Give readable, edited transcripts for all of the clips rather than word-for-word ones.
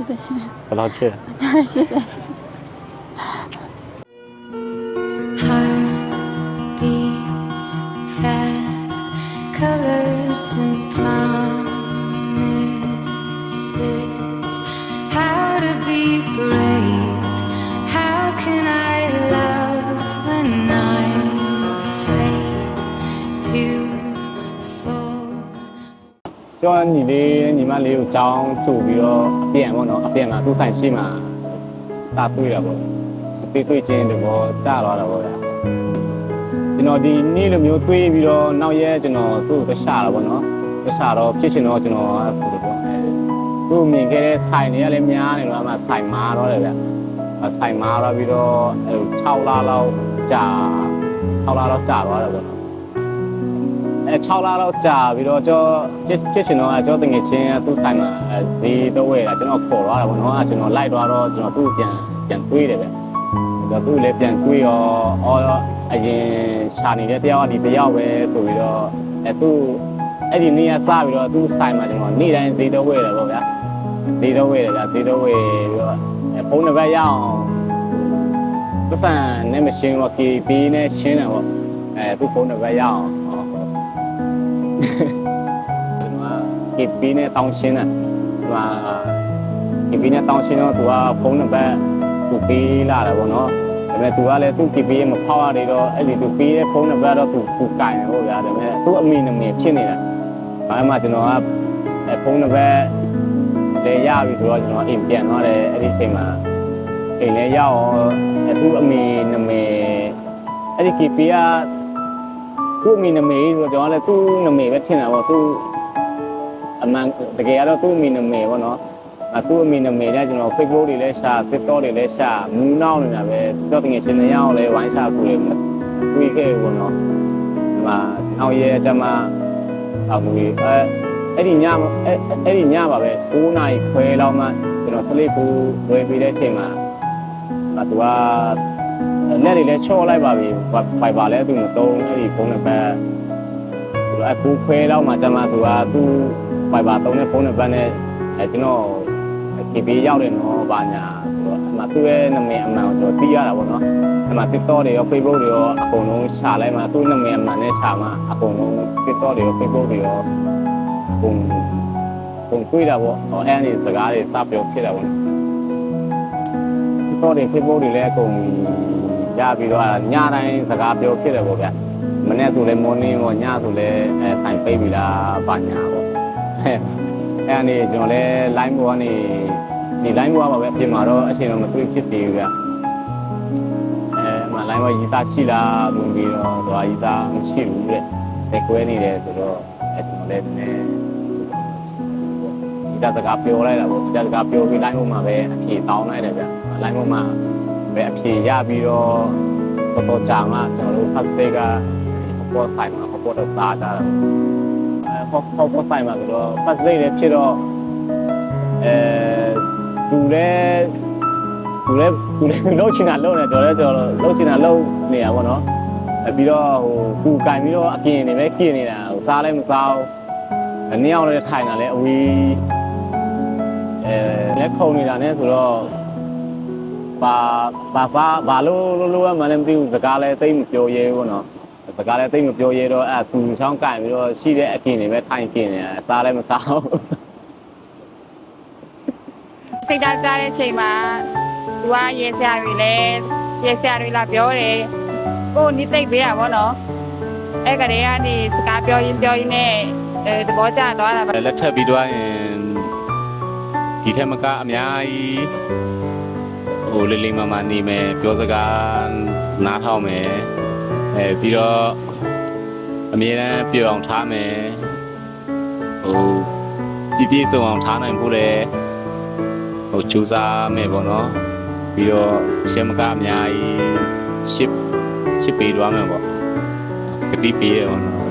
ရှိတယ် ဘယ်လောက်ချစ် အများကြီးရှိတယ် Heartbeats fast, colors and promises. How to be brave? How can I love when I'm afraid to fall? ကျောင်းညီလေးညီမလေးကိုကြောင်းကြို့ပြီးတော့အပြန်ပေါ့နော်အပြန်မှာသူ့ဆိုင်ရှိမှာစာတွေ့တာပေါ့တွေ့ချင်းတဘောကြာသွားတာပေါ့ဗျာကျွန်တော်ဒီနေ့လိုမျိုးတွေးပြီးတော့နောက်ရဲကျွန်တော်သူ့ကိုတခြားတာပေါ့နော်တခြားတော့ဖြစ်ချင်တော့ကျွန်တော်ဆိုလို့ပေါ့သူ့မြင်ခဲ့တဲ့ဆိုင်တွေကလည်းများနေတော့မှဆိုင်မာတော့တယ်ဗျဆိုင်မာတော့ပြီးတော့6လလောက်ကြာ6လလောက်ကြာသွားတယ်ပေါ့နော်6လလောက်ကြာပြီးတော့ကျွန်တော်ဖြစ်ချင်တော့ကျွန်တော်တငယ်ချင်းသူ့ဆိုင်မှာဈေးတော့ဝယ်တာကျွန်တော်ခေါ်သွားတာပေါ့နော်ကျွန်တော်လိုက်သွားတော့ကျွန်တော်သူ့ပြန်တွေးတယ်ဗျသူ့လည်းပြန်တွေးရောအရင်ခြာနေတဲ့တယောက်ကနေတယောက်ပဲဆိုပြီးတော့သူ့အဲ့ဒီနေရာစပြီးတော့သူ့ဆိုင်မှာကျွန်တော်နေ့တိုင်းဈေးတော့ဝယ်တယ်ပေါ့ဗျာဈေးတော့ဝယ်တယ်ဗျဈေးတော့ဝယ်ပြီးတော့ဖုန်းတစ်ပတ်ရအောင်ပတ်စံနဲ့မရှင်းတော့ KB နဲ့ရှင်းတယ်ပေါ့သူ့ဖုန်းတစ်ပတ်ရအောင်ကျွန်တော် KB နဲ့တောင်းရှင်းတယ်သူက KB နဲ့တောင်းရှင်းတော့သူကဖုန်းတစ်ပတ်သူပေးလာတယ်ပေါ့နော်ဒါပေမဲ့သူကလည်းသူ့ KB မဖောက်ရသေးတော့အဲ့ဒီသူပေးတဲ့ဖုန်းနံပါတ်တော့သူကင်တယ်ပေါ့ဗျာဒါပေမဲ့သူ့အမိနမေဖြစ်နေတာဒါမှကျွန်တော်ကဖုန်းနံပါတ်လည်းရပြီဆိုတော့ကျွန်တော်အိမ်ပြန်သွားတယ်အဲ့ဒီအချိန်မှာအိမ်လည်းရောက်အောင်သူ့အမိနမေအဲ့ဒီ KB ကသူ့အမိနမေဆိုတော့ကျွန်တော်လည်းသူ့နမေပဲထင်တာပေါ့သူ့အမှန်တကယ်ကတော့သူ့အမိနမေပေါ့နော်သူ့အမိနမေနဲ့ကျွန်တော် Facebook တွေလည်းရှာ TikTok တွေလည်းရှာမူးနောက်နေတာပဲတော့တကယ်ချင်းနေရအောင်လည်းဝိုင်းရှာကူလည်းတွေ့ခဲ့ဘူးနော်ဒီမှာနောက်ရဲအကြမ်းအောက်မူကြီးအဲ့ဒီညပါပဲ9နာရီခွဲလောက်မှကျွန်တော်စလိပ်ကူဝယ်ပြီးတဲ့အချိန်မှာသူကလက်တွေလည်းချော့လိုက်ပါပြီဖိုင်ပါလဲသူမသုံးအဲ့ဒီဖုန်းနံပါတ်သူကကူခွဲလောက်မှကျမသူကသူ့ဖိုင်ပါသုံးတဲ့ဖုန်းနံပါတ်နဲ့ကျွန်တော်KB ရောက်တယ်နော်ဘာညာဆိုတော့အမှသူ့ရဲ့နာမည်အမှန်ကိုကျွန်တော်သိရတာပေါ့နော်အမှ TikTok တွေရော Facebook တွေရောအကုန်လုံးရှာလိုက်မှသူ့နာမည်အမှန်နဲ့ရှာမှအကုန်လုံး TikTok တွေရော Facebook တွေရောပုံတွေ့တာပေါ့အဲ့ဒီစကားတွေစပြောဖြစ်တာပေါ့ TikTok တွေ Facebook တွေလည်းအကုန်ရပြီးတော့ညတိုင်းစကားပြောဖြစ်တယ်ပေါ့ဗျာမနေ့ဆိုလည်း morning ပေါ့ညဆိုလည်းဆိုင်ပိတ်ပြီလားဘာညာပေါ့အဲ့အနေကျွန်တော်လည်း line ပေါ်ကနေဒီ line ပေါ်ပါပဲပြင်မှာတော့အချိန်တော့မတွေ့ဖြစ်သေးဘူးဗျမှ line ပေါ်ရေးစားရှိလားဝင်ပြီးတော့ဟိုရေးစားမရှိဘူးတဲ့တက်ကွဲနေတယ်ဆိုတော့အဲ့ကျွန်တော်လည်းနည်းရေးစားစကားပြောလိုက်တာပေါ့ရေးစားစကားပြောပြီး line ပေါ်မှာပဲအဖြေတောင်းလိုက်တယ်ဗျ line ပေါ်မှာပဲအဖြေရပြီးတော့တော်ကြာမှကျွန်တော်တို့ first day ကဟောဆိုင်မှာဟောတော့စားကြတာဟောဆိုင်မှာဆိုတော့ first day လည်းဖြစ်တော့သူလည်းလုံးချင်တာလုံးနေကျွန်တော်လုံးချင်တာလုံးနေရပါတော့ပြီးတော့ဟိုသူကင်ပြီးတော့အပြင်နေပဲခင်းနေတာဟိုစားလည်းမစားဘူးနှစ်ယောက်လည်းထိုင်တာလည်းအဝေးလက်ခုံနေတာနဲ့ဆိုတော့ဘာလို့မှလည်းမသိဘူးစကားလည်းသိမပြောရဲဘူးနော်စကားလည်းသိမပြောရဲတော့အဲ့သူချောင်းကင်ပြီးတော့ရှိတဲ့အပြင်တွေပဲထိုင်กินနေတာစားလည်းမစားဘူးစိတ်ဓာတ်ကြတဲ့အချိန်မှာသူကရေဆရာတွေလာပြောတယ်ကိုနိသိပ်ပေးတာပေါ့နော်အဲ့ကလေးကနေစကားပြောရင်းနဲ့သဘောကျသွားတာပဲလက်ထပ်ပြီးတော့ရင်ဒီထက်မကအများကြီးဟိုလေးမနေမယ်ပြောစကားနားထောင်မယ်ပြီးတော့အမြဲတမ်းပြောအောင်ထားမယ်ဟိုပြည့်စုံအောင်ထားနိုင်ဖို့လည်းဟိုကြိုးစားမယ်ပေါ့နော်ပြီးတော့ရှင်းမကအများကြီးရှစ်ပေးသွားမယ်ပေါ့ကတိပေးရပေါ့နော်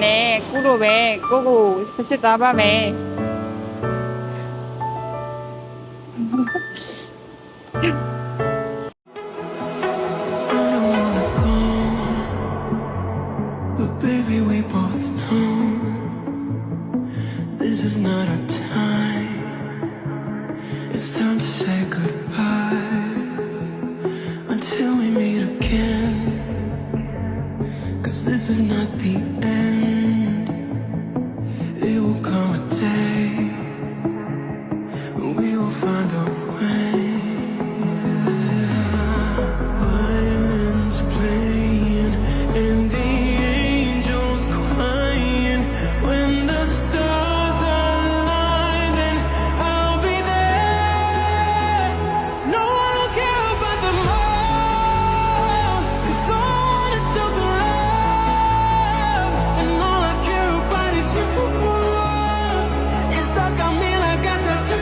နဲ့ကုလိုပဲကိုစစ်သွားပါမယ် But baby, we both know is not our time. It's time to say goodbye until we meet again. 'Cause this is not the end. It will come a day when we will find a way. Violins playing and the angels crying. When the stars align, then I'll be there. No one will care about them all, 'cause all I want is to be loved. And all I care about is you. It's stuck on me like I got to.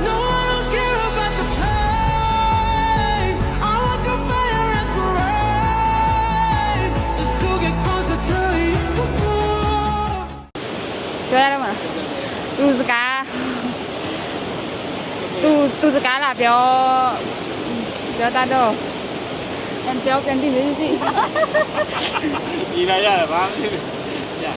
No one will care about the pain. I walk on fire and parade just to get closer to you. ပြောရတော့မလားသူစကားသူစကားလာပြောတတ်တော့အန်ပြောပြန်ပြီးလေးစီ ဒီလာရတယ်ဗျာ